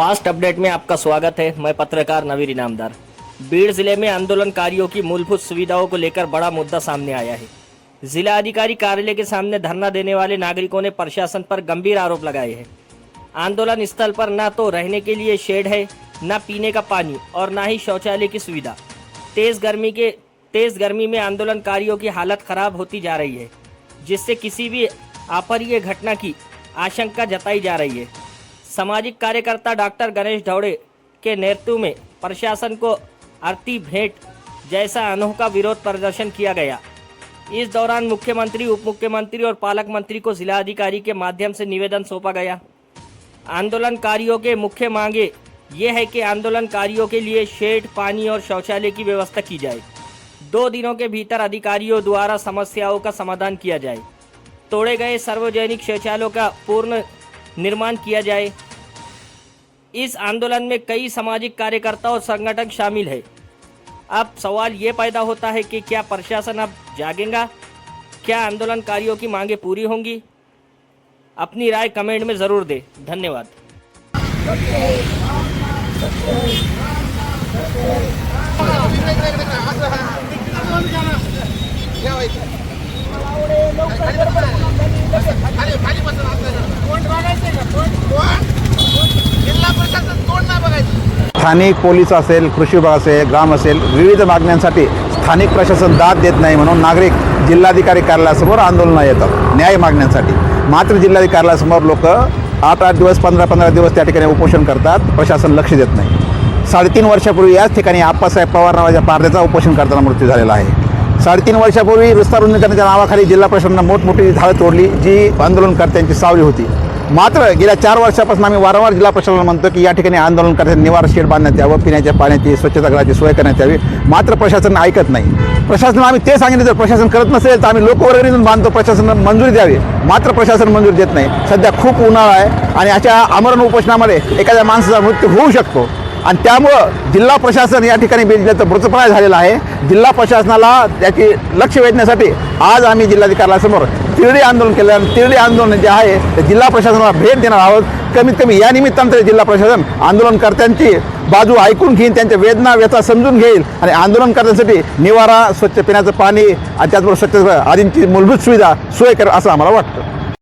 Fast update में आपका स्वागत है। मैं पत्रकार नवीर इनामदार। बीड़ जिले में आंदोलनकारियों की मूलभूत सुविधाओं को लेकर बड़ा मुद्दा सामने आया है। जिला अधिकारी कार्यालय के सामने धरना देने वाले नागरिकों ने प्रशासन पर गंभीर आरोप लगाए हैं। आंदोलन स्थल पर न तो रहने के लिए शेड है, न पीने का पानी और न ही शौचालय की सुविधा। तेज गर्मी में आंदोलनकारियों की हालत खराब होती जा रही है, जिससे किसी भी अप्रिय घटना की आशंका जताई जा रही है। सामाजिक कार्यकर्ता डॉक्टर गणेश ढौड़े के नेतृत्व में प्रशासन को आरती भेंट जैसा अनोखा विरोध प्रदर्शन किया गया। इस दौरान मुख्यमंत्री, उप मुख्यमंत्री और पालक मंत्री को जिलाधिकारी के माध्यम से निवेदन सौंपा गया। आंदोलनकारियों के मुख्य मांगे ये है कि आंदोलनकारियों के लिए शेड, पानी और शौचालय की व्यवस्था की जाए। 2 दिनों के भीतर अधिकारियों द्वारा समस्याओं का समाधान किया जाए। तोड़े गए सार्वजनिक शौचालयों का पूर्ण निर्माण किया जाए। इस आंदोलन में कई सामाजिक कार्यकर्ता और संगठन शामिल है। अब सवाल ये पैदा होता है कि क्या प्रशासन अब जागेगा? क्या आंदोलनकारियों की मांगे पूरी होंगी? अपनी राय कमेंट में ज़रूर दें। धन्यवाद। स्थानिक पोलीस असेल, कृषी विभाग असेल, ग्राम असेल, विविध मागण्यांसाठी स्थानिक प्रशासन दाद देत नाही म्हणून नागरिक जिल्हाधिकारी कार्यालयासमोर आंदोलनाला येतात न्याय मागण्यासाठी। मात्र जिल्हाधिकारी कार्यालयासमोर लोक 8-8 दिवस, 15-15 दिवस त्या ठिकाणी उपोषण करतात। प्रशासन लक्ष देत नाही। 3.5 वर्षापूर्वी याच ठिकाणी आप्पासाहेब पवार नावाच्या पारध्याचा उपोषण करताना मृत्यू झालेला आहे। 3.5 वर्षापूर्वी विस्तार रुंदीकरणाच्या नावाखाली जिल्हा प्रशासनानं मोठमोठी झाडं तोडली, जी आंदोलनकर्त्यांची सावली होती। मात्र गेल्या 4 वर्षापासून आम्ही वारंवार जिल्हा प्रशासनाला म्हणतो की या ठिकाणी आंदोलनकर्त्यांनी निवारा शेड बांधण्यात यावं, पिण्याच्या पाण्याची, स्वच्छतागृहाची सोय करण्यात यावी। मात्र प्रशासन ऐकत नाही। प्रशासनाला आम्ही ते सांगितलं, जर प्रशासन करत नसेल तर आम्ही लोकवर्गणीतून बांधतो, प्रशासनाला मंजुरी द्यावी। मात्र प्रशासन मंजुरी देत नाही। सध्या खूप उन्हाळा आहे आणि अशा आमरण उपोषणामध्ये एखाद्या माणसाचा मृत्यू होऊ शकतो आणि त्यामुळं जिल्हा प्रशासन या ठिकाणी बेजल्याचं मृतप्राय झालेला आहे। जिल्हा प्रशासनाला त्याची लक्ष वेधण्यासाठी आज आम्ही जिल्हाधिकाऱ्यासमोर तिरडी आंदोलन केलं आणि तिरडी आंदोलन जे आहे ते जिल्हा प्रशासनाला भेट देणार आहोत। कमीत कमी या निमित्तानं तरी जिल्हा प्रशासन आंदोलनकर्त्यांची बाजू ऐकून घेईल, त्यांच्या वेदना व्यथा समजून घेईल आणि आंदोलनकर्त्यांसाठी निवारा, स्वच्छ पिण्याचं पाणी आणि त्याचबरोबर स्वच्छता आदींची मूलभूत सुविधा सोय करेल असं आम्हाला वाटतं।